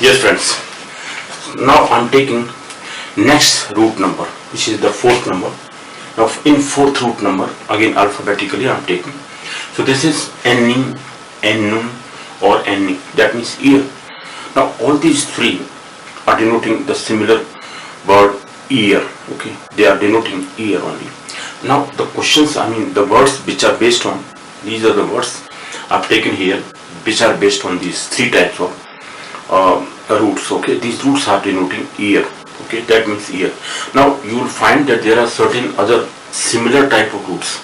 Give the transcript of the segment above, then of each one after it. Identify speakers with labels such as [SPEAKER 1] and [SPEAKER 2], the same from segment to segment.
[SPEAKER 1] Yes friends, now I'm taking next root number, which is the fourth number. Now in fourth root number, again alphabetically I'm taking. So this is N, N or N, that means ear. Now all these three are denoting the similar word ear, okay, they are denoting ear only. Now the questions, the words which are based on, these are the words I've taken here, which are based on these three types of roots, okay. These roots are denoting ear, okay, that means ear. Now you will find that there are certain other similar type of roots,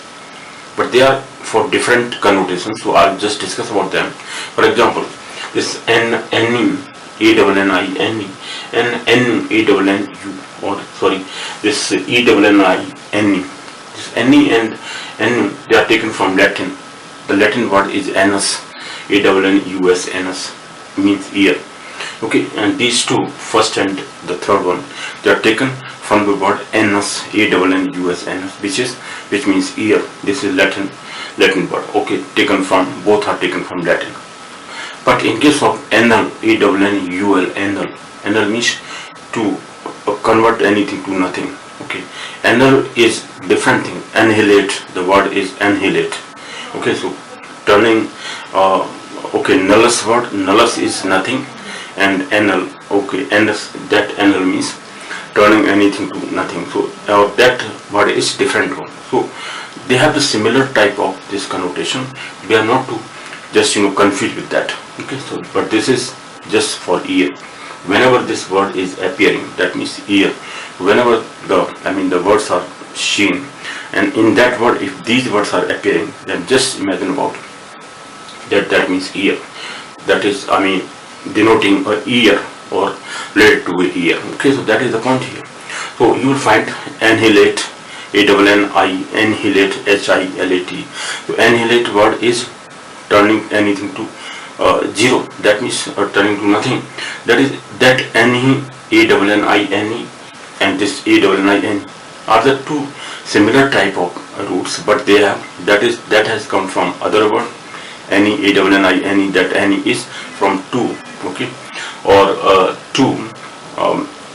[SPEAKER 1] but they are for different connotations, so I'll just discuss about them. For example, this N, N, A double N I, N, N, A double N U, or sorry, this E double N I, N. This N and N, they are taken from Latin. The Latin word is annus, A double N U S, annus, means ear. Okay, and these two, first and the third one, they are taken from the word annus, A double N U S, annus, which means ear. This is Latin word. Okay, taken from, both are taken from Latin. But in case of anal, A double N U L, anal means to convert anything to nothing. Okay, anal is different thing. Annihilate, the word is annihilate. Okay, so turning nullus word, nullus is nothing, and anal, okay, annus, that anal means turning anything to nothing. So that word is different one. So they have the similar type of this connotation. We are not to just confused with that. Okay, so but this is just for ear. Whenever this word is appearing, that means ear. Whenever the words are seen, and in that word, if these words are appearing, then just imagine about that means ear. That is, denoting a ear or related to a ear. Okay, so that is the point here. So you will find annihilate, A double N I, annihilate, HILAT. So annihilate word is turning anything to zero. That means turning to nothing. That is that N, A double N I, N, and this A double N I, N are the two similar type of roots, but they have that has come from other word. Any, A double N I, N, that N is from two, okay, or two.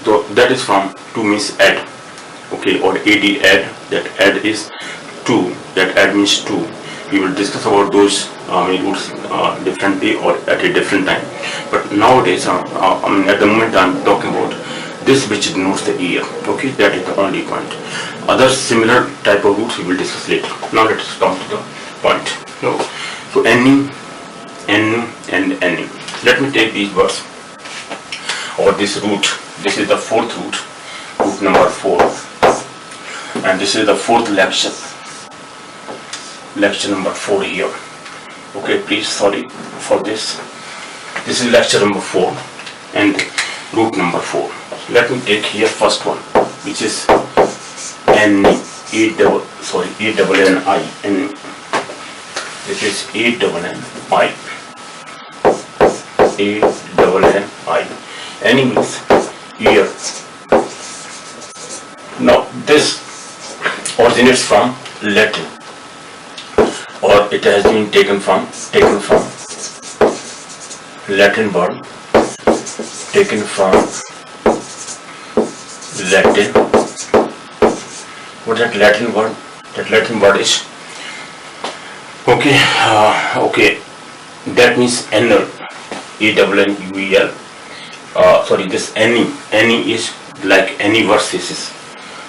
[SPEAKER 1] So that is from two means add, okay, or AD, add, that add is two, that add means two. We will discuss about those roots differently or at a different time. But nowadays, at the moment I'm talking about this which denotes the ear. Okay, that is the only point. Other similar type of roots we will discuss later. Now let us come to the point. So N, N, and N. Let me take these words or this root. This is the fourth root number 4, and this is the fourth lecture number 4 here. Okay, please sorry for this. This is lecture number 4 and root number 4. Let me take here first one, which is N, A double N I, N. This is A double N I, A double N I. N means ear. Now this originates from Latin, or it has been taken from Latin word, taken from Latin. What that Latin word? That Latin word is okay. That means anal, A double N U E L. Sorry, this any is like any verses.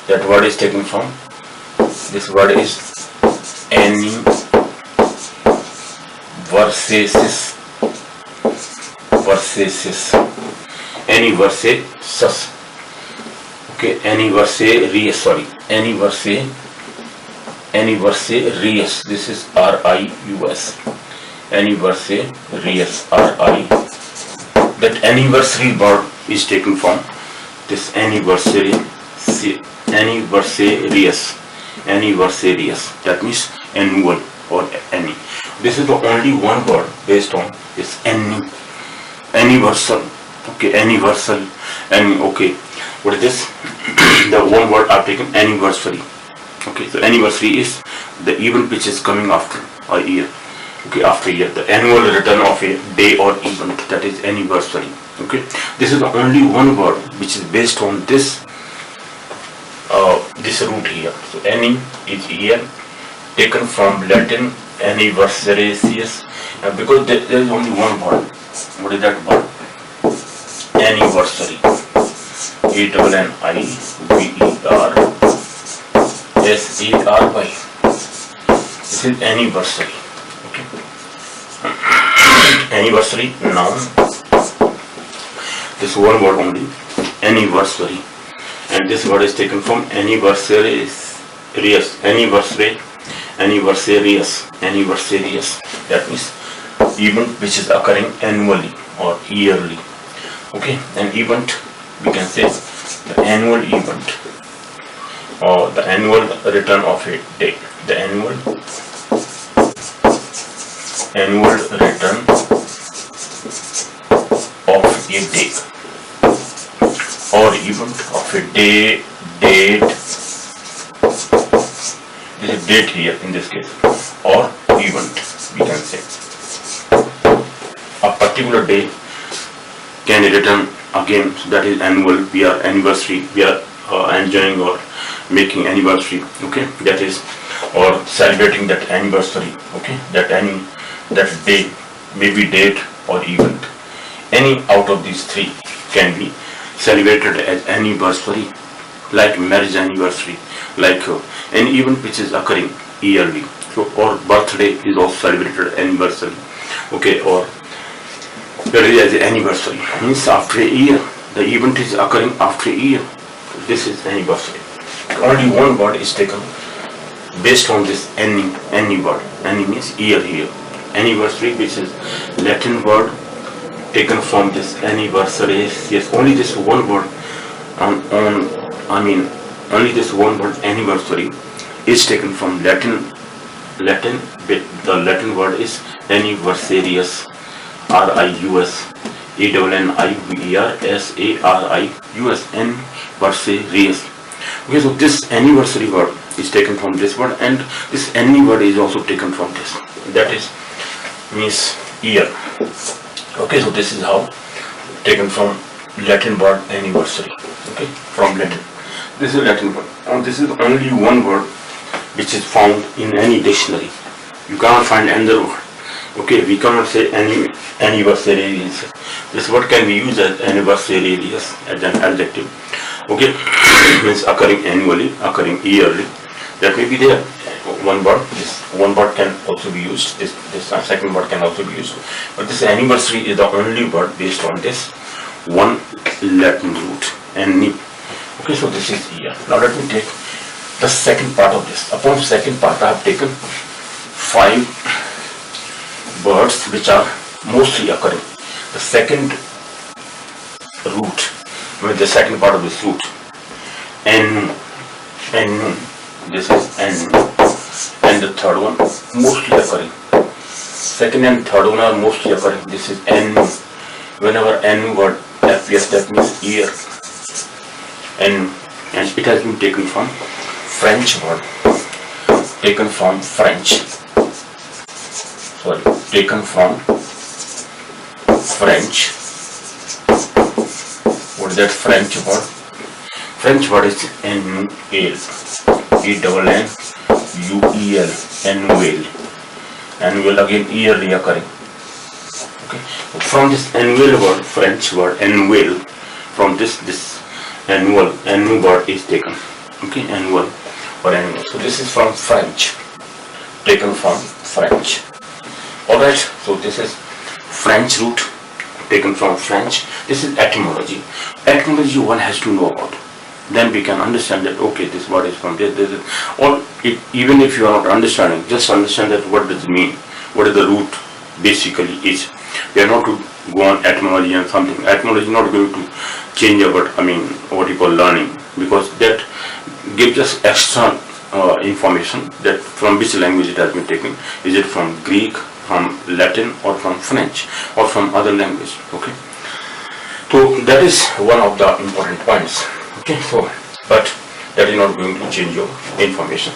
[SPEAKER 1] That word is taken from. This word is any verses. Any verses. Okay, any verse res. This is RIUS. Anniversarius, RI. That anniversary word is taken from this anniversarius. That means annual or any. This is the only one word based on this anniversal. Okay, anniversal. Okay, what is this? The one word I've taken, anniversary. Okay, so anniversary is the event which is coming after a year. Okay, after a year, the annual return of a day or event, that is anniversary. Okay, this is the only one word which is based on this this root here. So any is here, taken from Latin anniversarius, because there is only one word. What is that word? Anniversary. ANNIVERSARY. This is anniversary. Okay. Anniversary, noun. This one word only, anniversary, and this word is taken from anniversarius. That means event which is occurring annually or yearly. Okay, an event, we can say the annual event or the annual return of a day. The annual return of a day, or event of a day, date. This is date here in this case, or event, we can say. A particular day can return again, so that is annual. We are anniversary, we are enjoying or making anniversary. Okay, that is, or celebrating that anniversary. Okay, that day, maybe date or event. Any out of these three can be celebrated as anniversary, like marriage anniversary, like an event which is occurring yearly. So, or birthday is also celebrated anniversary. Okay, or that is as anniversary. Means after a year, the event is occurring after a year. This is anniversary. Only one word is taken based on this any word. Any means year here. Anniversary, which is Latin word taken from this anniversary. Yes, only this one word only this one word anniversary is taken from Latin. The Latin word is anniversarius. RIUS. ANNIVERSARIUS. Anniversarius. Okay, so this anniversary word is taken from this word, and this any word is also taken from this. That is means year. Okay, so this is how taken from Latin word anniversary. Okay, from Latin. This is Latin word, and this is only one word which is found in any dictionary. You cannot find another word. Okay, we cannot say anniversarius. This word can be used as anniversarius as an adjective. Okay, means occurring annually, occurring yearly. That may be there. One word. This one word can also be used. This second word can also be used. But this anniversary is the only word based on this one Latin root, anni. Okay, so this is year. Now let me take the second part of this. Upon second part, I have taken 5 words which are mostly occurring. The second root, the second part of this root, N, this is N, and the third one mostly occurring. Second and third one are mostly occurring. This is N. Whenever N word appears, that means year. And it has been taken from French word, taken from French. Taken from French. What is that French word? French word is annuel. ANNUEL. Annuel. Annuel, again yearly occurring. Okay. From this annual word, French word annuel, from this annual word is taken. Okay, annual or annual. So this is from French, taken from French. Alright, so this is French root, taken from French. This is etymology. Etymology one has to know about. Then we can understand that, okay, this word is from this is, or even if you are not understanding, just understand that what does it mean, what is the root basically is. We are not to go on etymology and something. Etymology is not going to change our, what you call learning, because that gives us extra information that from which language it has been taken. Is it from Greek, from Latin, or from French, or from other language? Okay. So that is one of the important points. Okay. So, but that is not going to change your information.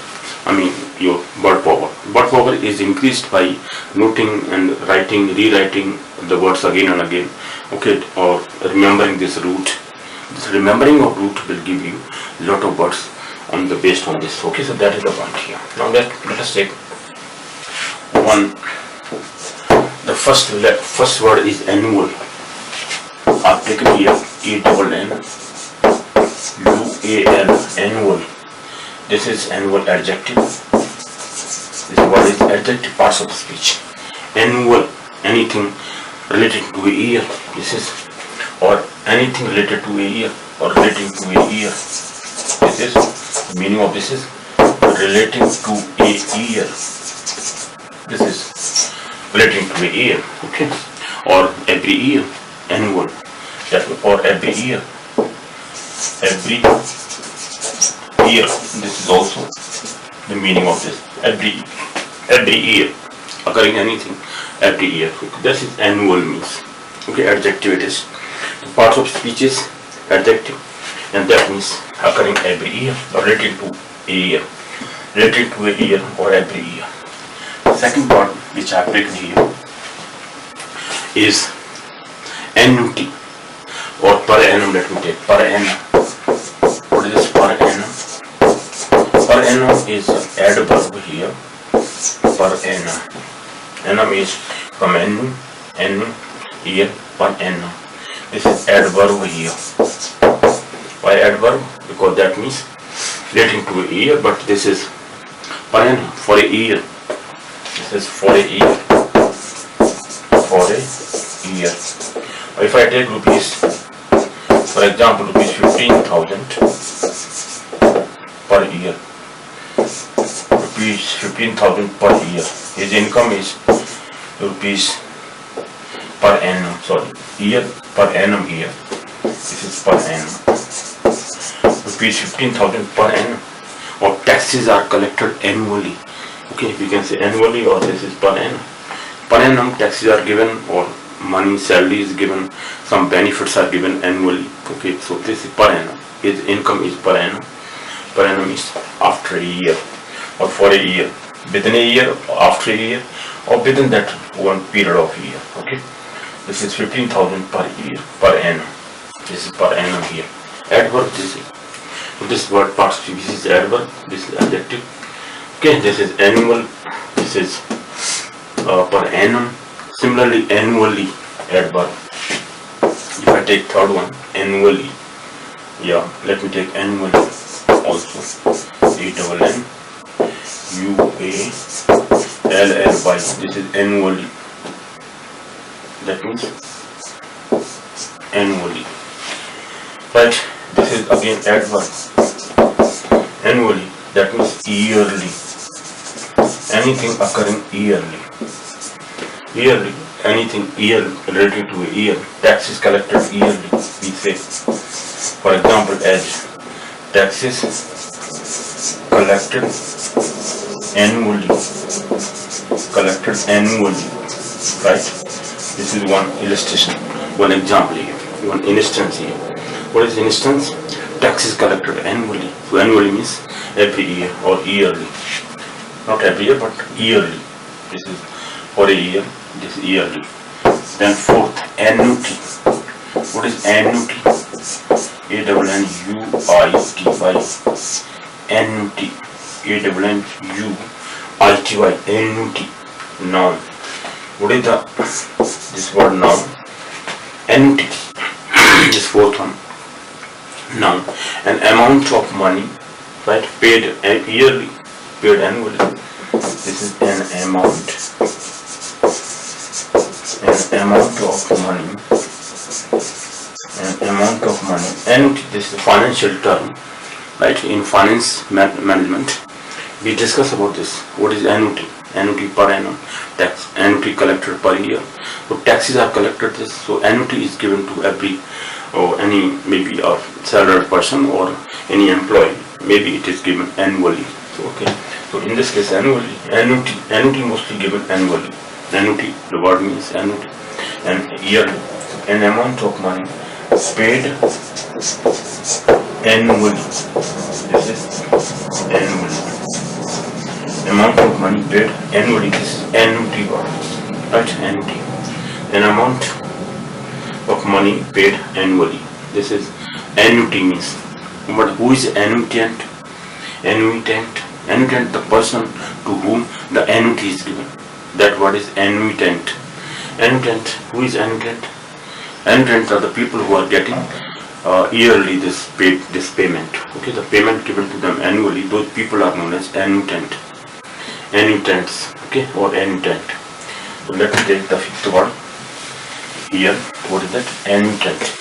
[SPEAKER 1] your word power. Word power is increased by noting and writing, rewriting the words again and again, okay, or remembering this root. This remembering of root will give you lot of words on the based on this. Okay, so that is the point here. Now let us take one. The first word is annual. I've taken here ANNUAL, annual. This is annual adjective. This word is adjective parts of speech. Annual, anything related to a year. This is, or anything related to a year or relating to a year. This is the meaning of this is relating to a year. This is relating to a year, okay, or every year, annual, or every year. This is also the meaning of this. Every year, occurring anything every year. Okay. This is annual means. Okay, adjective it is. The parts of speech is adjective, and that means occurring every year or relating to a year, relating to a year or every year. Second part which I have taken here is annuity or per annum. Let me take per annum. What is this per annum? Per annum is adverb here. Per annum. Annum is from annum, year, per annum. This is adverb here. Why adverb? Because that means relating to a year, but this is per annum, for a year. This is for a year. For a year. If I take rupees, for example, rupees 15,000 per year. Rupees 15,000 per year. His income is rupees per annum. Sorry, year per annum here. This is per annum. Rupees 15,000 per annum. Or taxes are collected annually. Okay, we can say annually, or this is per annum. Per annum taxes are given, or money, salary is given, some benefits are given annually. Okay, so this is per annum. His income is per annum. Per annum is after a year, or for a year, within a year, after a year, or within that one period of a year. Okay, this is 15,000 per year, per annum. This is per annum here. Adverb, this word parts, this is adverb, this is adjective. Okay, this is annual, this is per annum. Similarly, annually, adverb. If I take third one, annually, yeah, let me take annually also. ANNUALLY. This is annually. That means annually. Right, this is again adverb. Annually, that means yearly. Anything occurring yearly. Yearly, anything year related to a year. Taxes collected yearly, we say. For example, as taxes collected annually. Collected annually. Right? This is one illustration, one example here, one instance here. What is instance? Taxes collected annually. So annually means every year or yearly. Not every year, but yearly. This is for a year, this is yearly. Then fourth, annuity. What is annuity? ANNUITY. Annuity. ANNUITY. Annuity. Noun. What is this word noun? Annuity. This fourth one. Noun. An amount of money, right? Paid yearly, paid annually. This is an amount. An amount of money. An amount of money. Annuity. This is a financial term, right? In finance management, we discuss about this. What is annuity? Annuity per annum. Tax. Annuity collected per year. So taxes are collected. So annuity is given to every or any, maybe a salaried person or any employee. Maybe it is given annually. So okay. So in this case, annually, annuity mostly given annually. Annuity, the word means annuity, and yearly, an amount of money paid annually. This is annually. amount of money paid annually, this is annuity word, right? Annuity, an amount of money paid annually, this is annuity means. But who is annuitant? Annuitant, the person to whom the annuity is given, that word is annuitant. Who is annuitant? Annuitants are the people who are getting yearly this payment. Okay, the payment given to them annually, those people are known as annuitants. Okay, or annuitant. So let me take the fifth word here. What is that? Annuitant.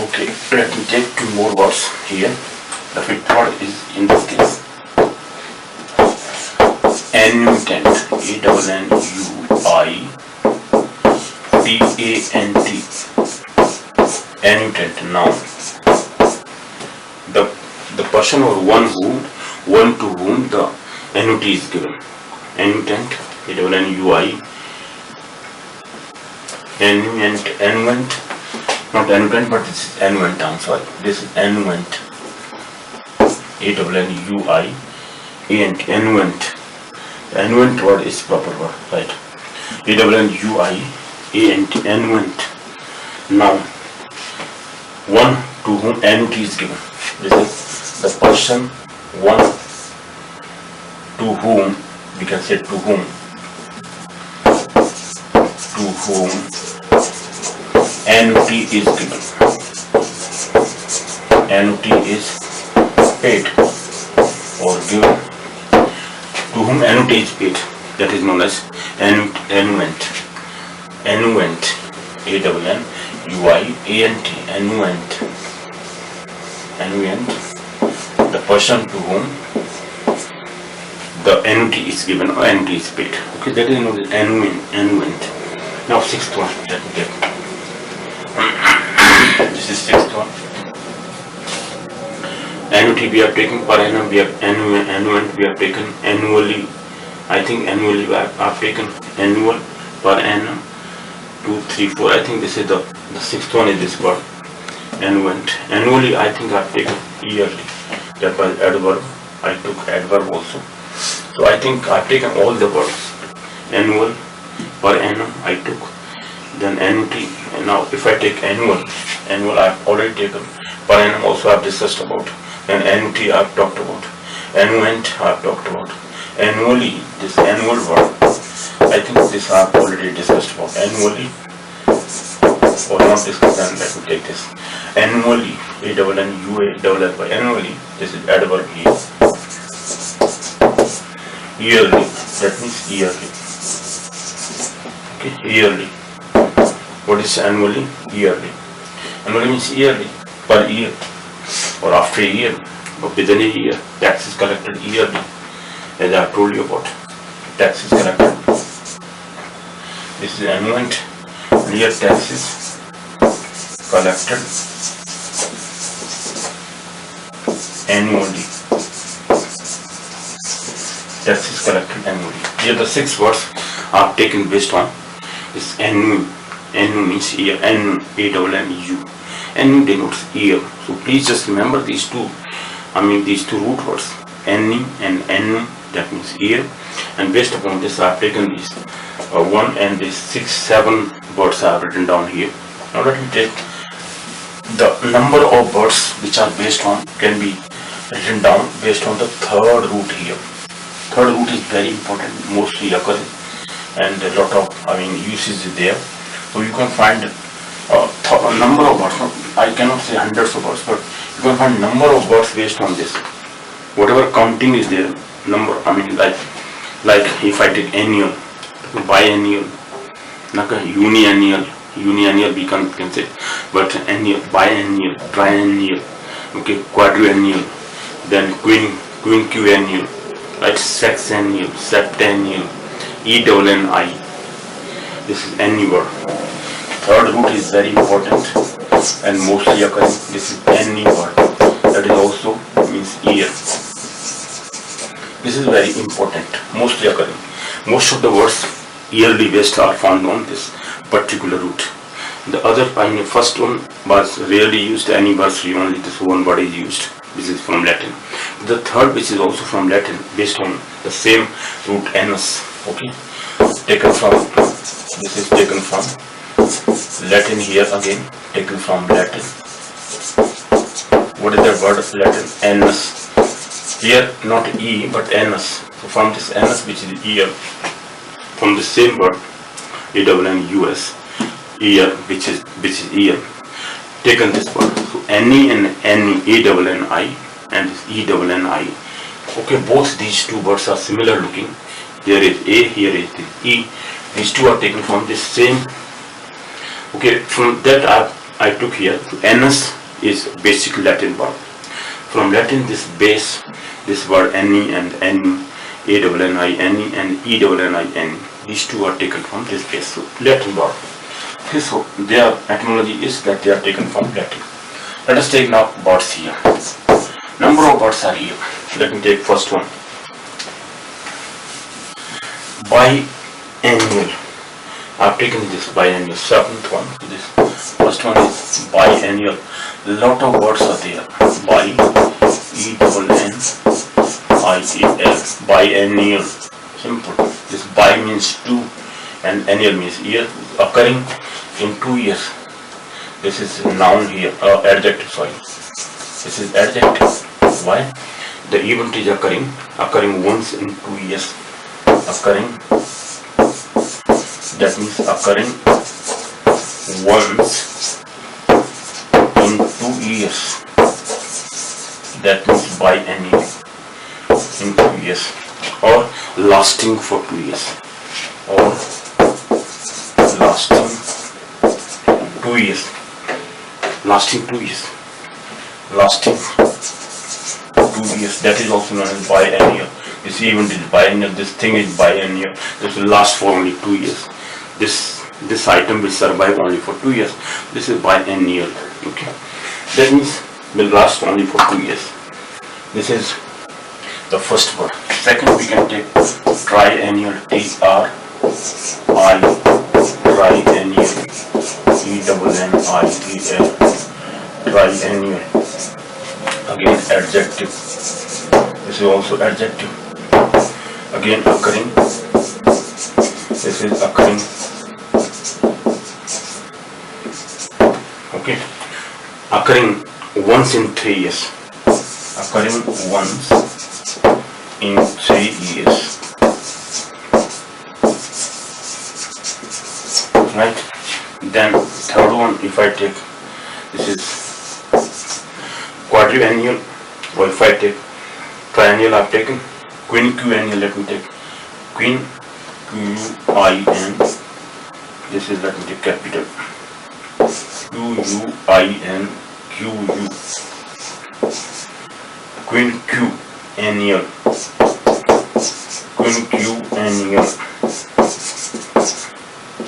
[SPEAKER 1] Okay, let me take two more words here. The fifth word is in this case annuitant. ANNUITANT. Annuitant, noun. The person or one to whom the annuity is given. Annuitant, annuent, not annuitant, but this is annuent. I'm sorry, this is annuent. Annuent. The annuent word is proper word, right? Annuent. Noun. One to whom annuity is given. This is the person, one to whom, we can say to whom annuity is given. Annuity is paid or given. To whom annuity is paid, that is known as annuent. Annuent. Annuent. The person to whom the annuity is given or annuity is paid. Okay, that is known as annuent. Now sixth one, let me get. This is sixth one. Annuity we have taken, per annum we have annuent we have taken, annually. I think annually I have taken annual, per annum, 2, 3, 4. I think this is the sixth one is this word, annuent. Annually I think I have taken yearly. That was adverb. I took adverb also. So I think I have taken all the words. Annual, per annum I took. Then annuity. And now if I take annual I have already taken. Per annum also I have discussed about. And annuity I have talked about. Annuent I have talked about. Annually, this annual word, I think this I have already discussed about. Annually, or not discussed, then let me take this. Annually, ANNUALLY, annually, this is adverb here. Yearly, that means yearly. Okay, yearly. What is annually? Yearly. Annually means yearly, per year, or after a year, or within a year. Tax is collected yearly, as I have told you about. Tax is collected. This is annuent. Year taxes collected annually. Tax is collected annually. Here the 6 words are taken based on this annu. Annu means year. Annu, ANNU. Annu denotes year. So please just remember these two. These two root words. Annu and annu, that means year. And based upon this, I have taken these 1 and these 6, 7 words I have written down here. Now let me take the number of words which are based on, can be written down based on the third root here. Third root is very important, mostly occurring, and a lot of usage is there. So you can find a number of words. I cannot say hundreds of words, but you can find number of words based on this. Whatever counting is there, number. Like if I take annual, biennial, uniannual we can say, but annual, biennial, triennial, okay, quadrennial, then quinquennial, right, sexennial, septennial, ENNI. This is annual. Third root is very important and mostly occurring. This is annual. That is also means year. This is very important, mostly occurring. Most of the words yearly based are found on this particular root. The other, first one was rarely used, anniversary, only this one word is used. This is from Latin. The third, which is also from Latin, based on the same root annus. Okay, taken from, this is taken from Latin here again, taken from Latin. What is the word of Latin? Annus. Here not E but annus. So from this annus, which is ear, from the same word ANNUS, ear, which is ear, taken this word. So NE and NE, ANNI and this ENNI. Okay, both these two words are similar looking. Here is A, here is the E. These two are taken from this same. Okay, from that I took here. Annus is basic Latin word. From Latin, this base, this word NE and NE, ANNI, NE and ENNI. These two are taken from this base, so Latin word. Okay, so their etymology is that they are taken from Latin. Let us take now words here. Number of words are here. Let me take first one. Biennial. I have taken this biennial, seventh one. This first one is biennial. Lot of words are there. Bi, ENNIAL, biennial. Simple. This bi means two and annual means year, occurring in 2 years. This is noun here, adjective, sorry. This is adjective. Why? The event is occurring once in 2 years. Occurring, that means occurring once in 2 years. That means biennial, in 2 years, or lasting for 2 years, or lasting 2 years, lasting 2 years, lasting 2 years. That is also known as biennial. This event is biennial, this thing is biennial, this will last for only 2 years. This item will survive only for 2 years. This is biennial. Okay, that means will last only for 2 years. This is the first word. Second, we can take triennial, TRI, triennial, ENNIAL, triennial. Again, adjective. This is also adjective. Again, occurring. This is occurring. Okay, occurring once in 3 years. Occurring once in 3 years. Right? Then third one, if I take, this is quadriennial, or if I take triennial, I've taken quinquennial. Let me take quin, QUIN. This is, let me take capital, QUINQU. Quinquennial. Quinquennial.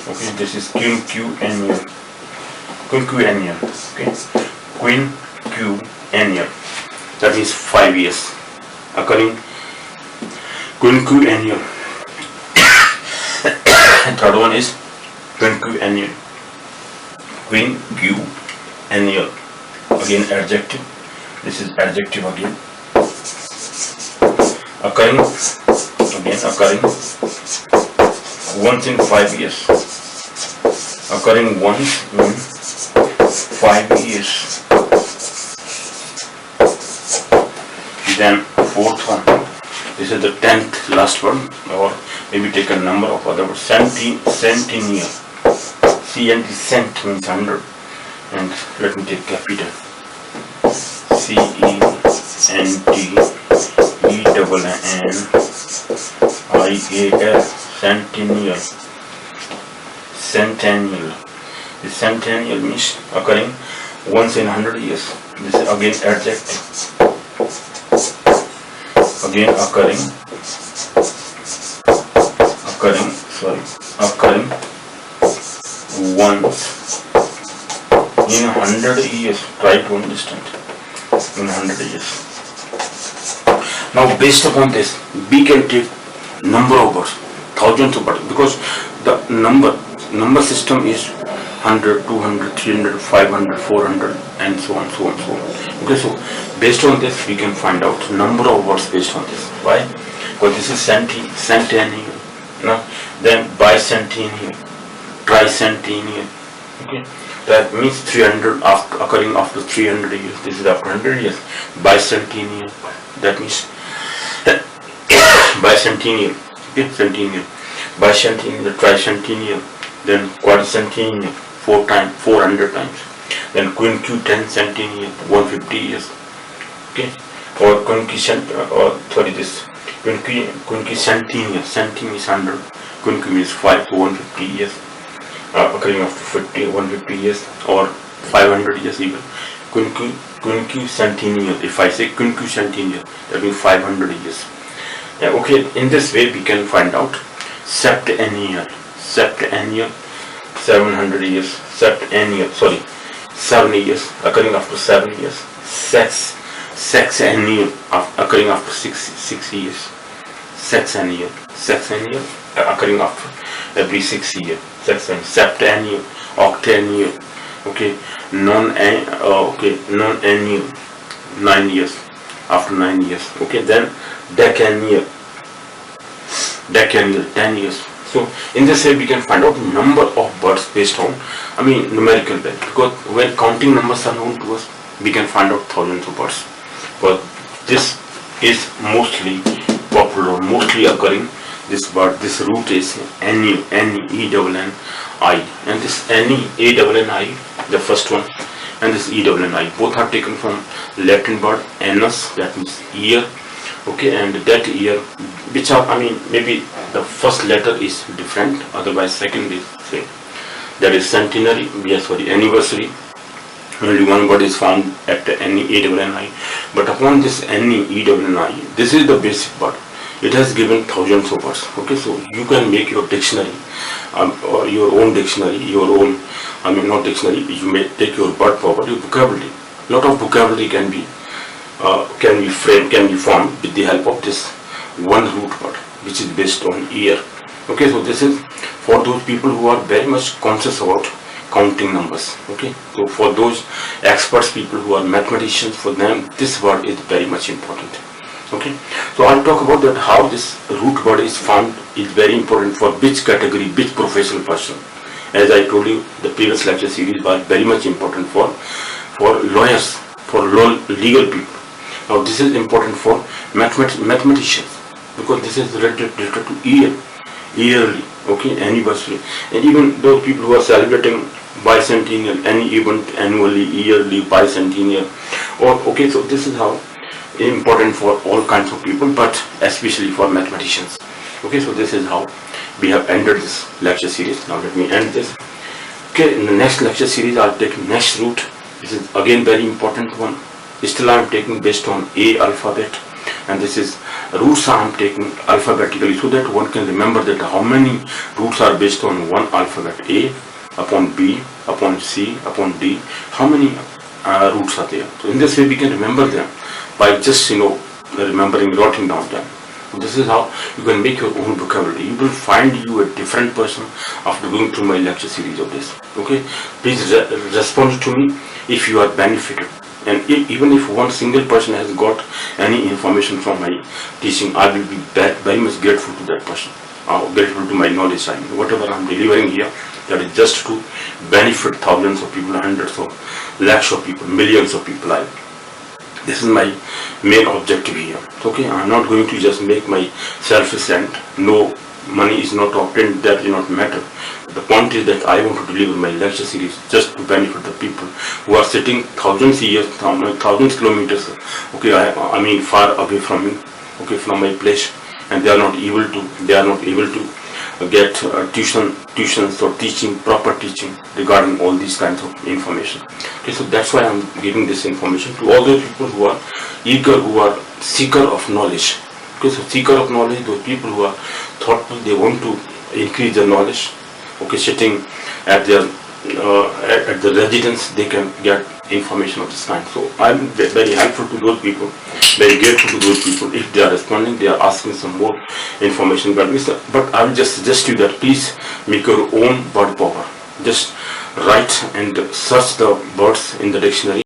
[SPEAKER 1] Okay, this is quinquennial. Quinquennial. Okay, quinquennial. That means 5 years. Occurring quinquennial. Third one is quinquennial. Quinquennial. Again, adjective. This is adjective again. Occurring, again occurring once in 5 years. Occurring once in 5 years. Then fourth one. This is the 10th last one, or maybe take a number of other words. Centennial. CNT, cent means 100. And let me take capital. CENTENNIAL, centennial. Centennial. The centennial means occurring once in 100 years. This is again adjective. Again occurring once in 100 years. Try to understand. In 100 years. Now, based upon this, we can take number of words, thousands of words, because the number system is 100, 200, 300, 500, 400, and so on, so on, so on. Okay, so based on this, we can find out number of words based on this. Why? Because this is centennial, no? Then bicentennial, tricentennial. Okay, that means 300 occurring after 300 years. This is after 100 years. Bicentennial. That means bicentennial. Okay, centennial. Bicentennial, tricentennial, then quadricentennial, 400 times. Then quinquecentennial, 150 years. Okay, or quinquecentennial, centennial is 100, quinque means 5 to 150 years, occurring after 150 years or 500 years even. Quinquecentennial, if I say quinquecentennial, that means 500 years. Yeah, okay, in this way we can find out septennial, 700 years, 7 years, occurring after 7 years. Sexennial, occurring after 6 years. Sexennial, occurring after every 6 years. Septennial, octennial, okay, non-annual, 9 years, after 9 years. Okay, then decennial, 10 years. So in this way we can find out number of birds based on, numerical value. Because when counting numbers are known to us, we can find out thousands of birds. But this is mostly popular, mostly occurring. This bird, this root is N-E-E-N-N-I, and this N-E-A-N-N-I, the first one, and this E-N-N-I, both are taken from Latin word annus, that means year. Okay, and that year, which are, maybe the first letter is different, otherwise second is same. That is centenary, yes, for the anniversary. Only one word is found at N-E-A-N-N-I, but upon this N-E-E-N-N-I, this is the basic word. It has given thousands of words. Okay, so you can make your dictionary, or your own dictionary, not dictionary, you may take your word power, your vocabulary. Lot of vocabulary can be formed with the help of this one root word, which is based on year. Okay, so this is for those people who are very much conscious about counting numbers. Okay, so for those experts, people who are mathematicians, for them this word is very much important. Okay, so I'll talk about that how this root word is found is very important for which category, which professional person. As I told you, the previous lecture series was very much important for lawyers, for legal people. Now this is important for mathematicians, because this is related to yearly, okay, anniversary, and even those people who are celebrating bicentennial, any event annually, yearly, bicentennial, okay, so this is how important for all kinds of people, but especially for mathematicians. Okay, so this is how we have ended this lecture series. Now let me end this. Okay, in the next lecture series I'll take next root. This is again very important one. Still I am taking based on A alphabet, and this is roots I am taking alphabetically, so that one can remember that how many roots are based on one alphabet. A upon B upon C upon D, how many roots are there. So in this way we can remember them by just remembering, writing down them. So this is how you can make your own vocabulary. You will find you a different person after going through my lecture series of this. Okay, please respond to me if you are benefited, and even if one single person has got any information from my teaching, I will be very much grateful to that person, grateful to my knowledge. Whatever I am delivering here, that is just to benefit thousands of people, hundreds of lakhs of people, millions of people. This is my main objective here. Okay, I am not going to just make my self-cent. No, money is not obtained, that will not matter. The point is that I want to deliver my lecture series just to benefit the people who are sitting thousands kilometers, okay, far away from me, okay, from my place, and they are not able to get tuitions or proper teaching regarding all these kinds of information. Okay, so that's why I'm giving this information to all those people who are eager, who are seeker of knowledge. Okay, so seeker of knowledge, those people who are thoughtful, they want to increase their knowledge. Okay, sitting at the residence, they can get information of this kind. So I'm very helpful to those people, very grateful to those people. If they are responding, they are asking some more information. But I will just suggest you that please make your own word power. Just write and search the words in the dictionary.